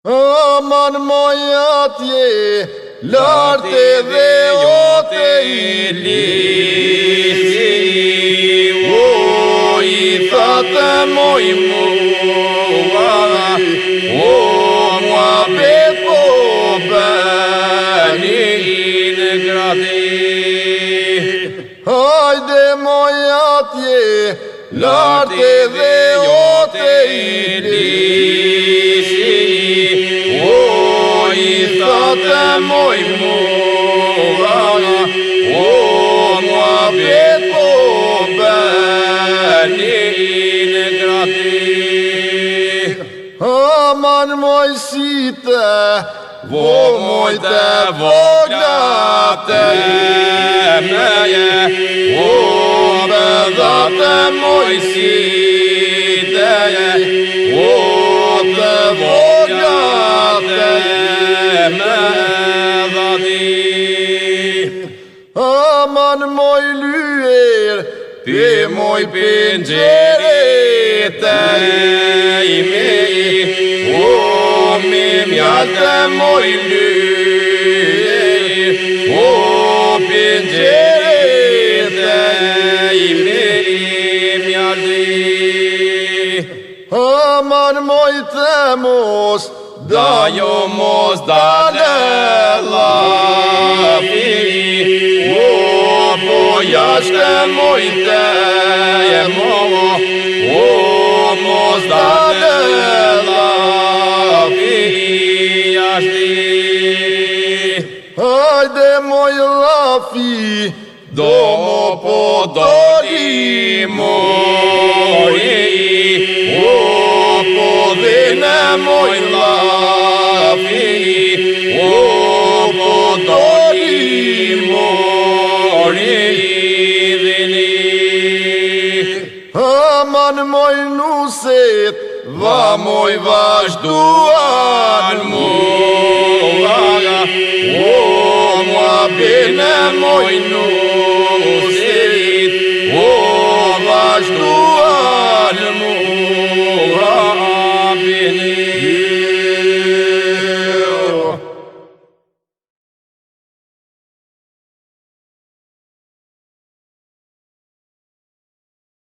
Aman moj atje, lartë dhe jote I lisi, o I thate moj mua, o mua bepo bëni në gradi. Hajde moj atje, lartë dhe jote I lisi, Thate moj mua, o mua bepo bëni në gradi. Aman moj site, vo moj të vogla të meje, o bedhate moj site, o të vogla të Aman moj lyer, pi moj pingjere të imi, o mi mjalte moj lyer, o pingjere të imi mjalti. Aman moj temos, da jo mos dale lafi, o po jashtë moj teje mo, o mos dale lafi jashti. Hajde moj lafi, do mo po doli mori, o po dhine moj lafi, o po doli mori dhini. Aman moj nuset, va moj vazhduan mua, o mua bine moj nuset, o vazhduan